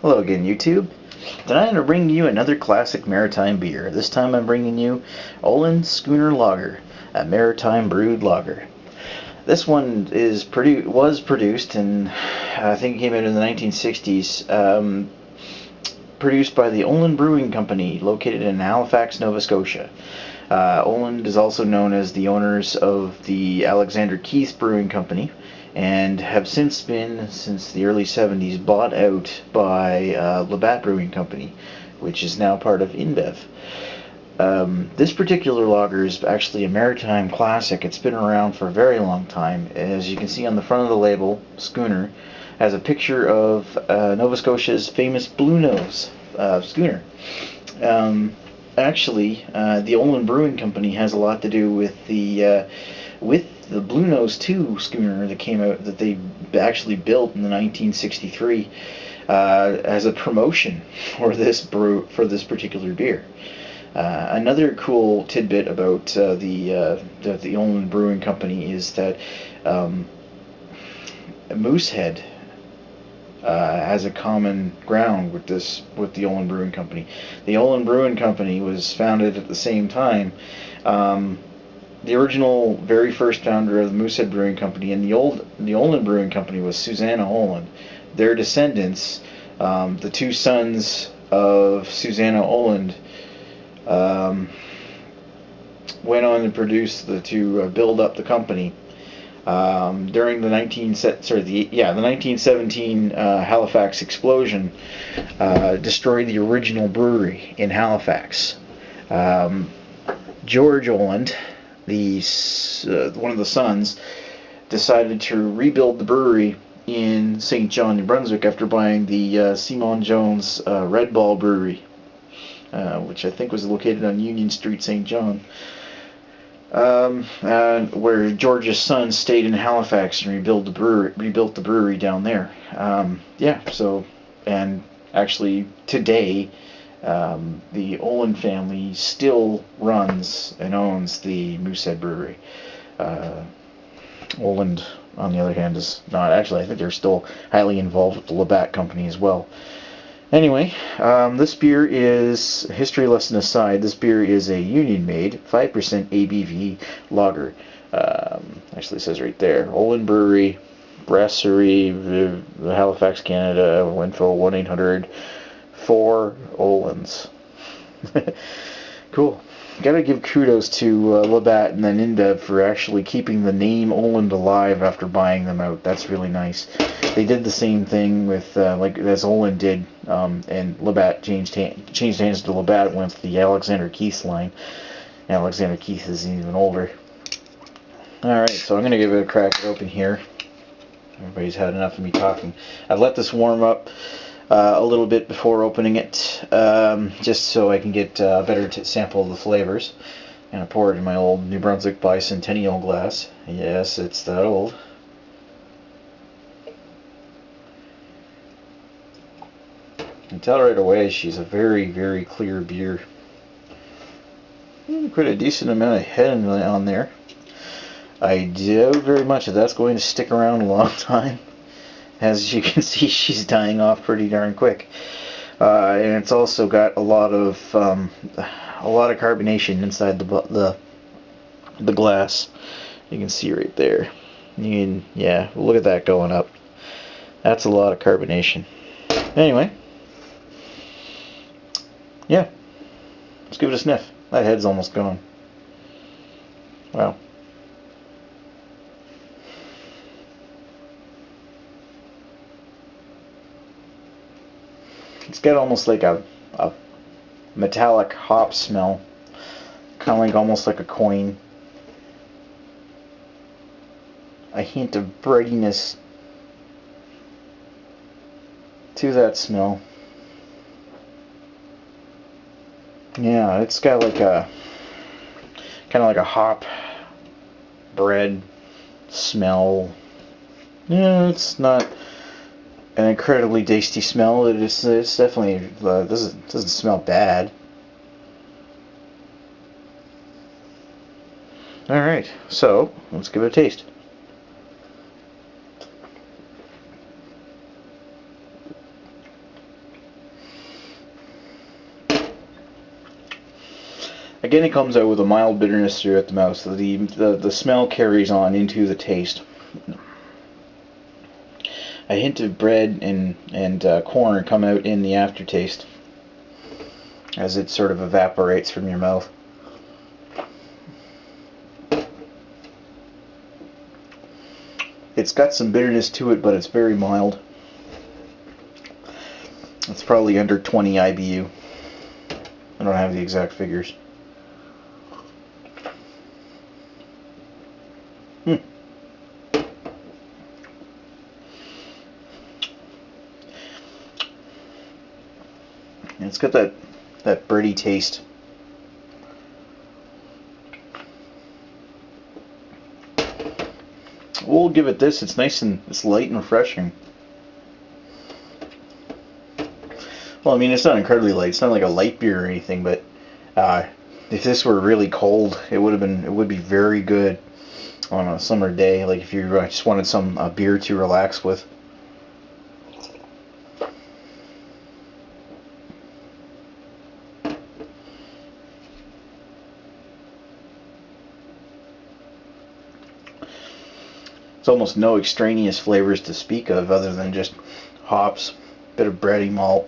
Hello again, YouTube. Tonight I'm bringing you another classic maritime beer. This time I'm bringing you Oland Schooner Lager, a maritime brewed lager. This one was produced in, I think it came out in the 1960s, produced by the Oland Brewing Company, located in Halifax, Nova Scotia. Oland is also known as the owners of the Alexander Keith Brewing Company, and have since the early 70s, bought out by Labatt Brewing Company, which is now part of InBev. This particular lager is actually a Maritime Classic. It's been around for a very long time. As you can see on the front of the label, Schooner has a picture of Nova Scotia's famous Blue Nose schooner. Actually, the Oland Brewing Company has a lot to do with the Blue Nose 2 schooner that came out, that they actually built in the 1963 as a promotion for this particular beer. Another cool tidbit about the Oland Brewing Company is that Moosehead has a common ground with the Oland Brewing Company. The Oland Brewing Company was founded at the same time. The original, very first founder of the Moosehead Brewing Company and the Oland Brewing Company was Susanna Oland. Their descendants, the two sons of Susanna Oland, went on to build up the company. During the 1917 Halifax explosion, destroyed the original brewery in Halifax. George Oland, one of the sons, decided to rebuild the brewery in St. John, New Brunswick, after buying the Simon Jones Red Ball Brewery, which I think was located on Union Street, St. John. Where George's son stayed in Halifax and rebuilt the brewery down there. And actually today, the Oland family still runs and owns the Moosehead Brewery. Oland, on the other hand, is not. Actually, I think they're still highly involved with the Labatt Company as well. Anyway, this beer is, history lesson aside, this beer is a union-made 5% ABV lager. Actually, it says right there, Oland Brewery, Brasserie, Halifax, Canada, info 1-800-4-OLANDS. Cool. Gotta give kudos to Labatt and then InBev for actually keeping the name Oland alive after buying them out. That's really nice. They did the same thing with, as Oland did, and Labatt changed hands to Labatt with the Alexander Keith line. Alexander Keith is even older. Alright, so I'm going to give it a crack open here. Everybody's had enough of me talking. I've let this warm up a little bit before opening it, just so I can get a better sample of the flavors. And I pour it in my old New Brunswick Bicentennial glass. Yes, it's that old. You can tell right away she's a very, very clear beer. Quite a decent amount of head on there. I doubt very much that's going to stick around a long time. As you can see, she's dying off pretty darn quick, and it's also got a lot of carbonation inside the glass. You can see right there. Yeah, look at that going up. That's a lot of carbonation. Anyway, yeah, let's give it a sniff. That head's almost gone. Wow. It's got almost like a metallic hop smell, kind of like almost like a coin. A hint of breadiness to that smell. Yeah, it's got like a kind of like a hop bread smell. Yeah, it's not an incredibly tasty smell. It's definitely doesn't smell bad. All right, so let's give it a taste. Again, it comes out with a mild bitterness throughout the mouth, so the smell carries on into the taste. A hint of bread and corn come out in the aftertaste as it sort of evaporates from your mouth. It's got some bitterness to it, but it's very mild. It's probably under 20 IBU. I don't have the exact figures. And it's got that bready taste. We'll give it this. It's nice and it's light and refreshing. Well, I mean, it's not incredibly light. It's not like a light beer or anything, but if this were really cold, it would be very good on a summer day. Like if you just wanted some beer to relax with. It's almost no extraneous flavors to speak of other than just hops, bit of bready malt.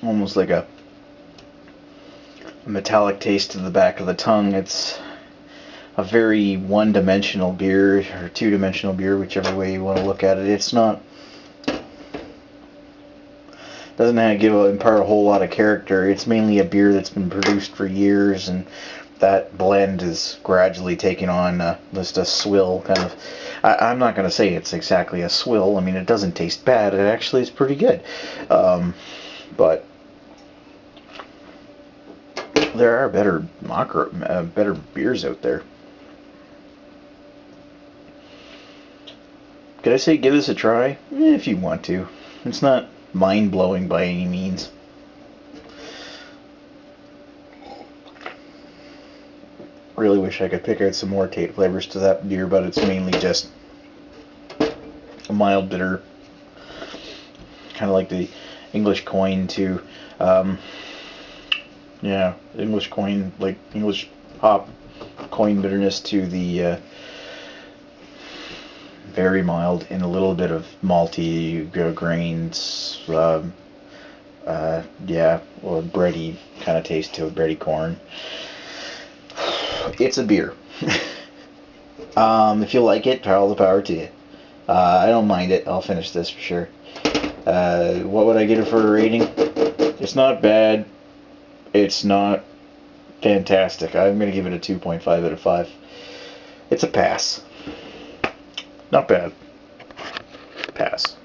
Almost like a metallic taste to the back of the tongue. It's a very one-dimensional beer, or two-dimensional beer, whichever way you want to look at it. It's not... doesn't impart a whole lot of character. It's mainly a beer that's been produced for years, and that blend is gradually taking on just a swill kind of. I'm not going to say it's exactly a swill. I mean, it doesn't taste bad. It actually is pretty good. But there are better beers out there. Could I say give this a try? If you want to. It's not mind-blowing by any means. Really wish I could pick out some more flavors to that beer, but it's mainly just a mild bitter, kind of like the English coin to, yeah, English coin, like English hop coin bitterness to the very mild and a little bit of malty grains, yeah, or bready kind of taste to it, bready corn. It's a beer. If you like it, all the power to you. I don't mind it. I'll finish this for sure. What would I give it for a rating? It's not bad. It's not fantastic. I'm going to give it a 2.5 out of 5. It's a pass. Not bad. Pass.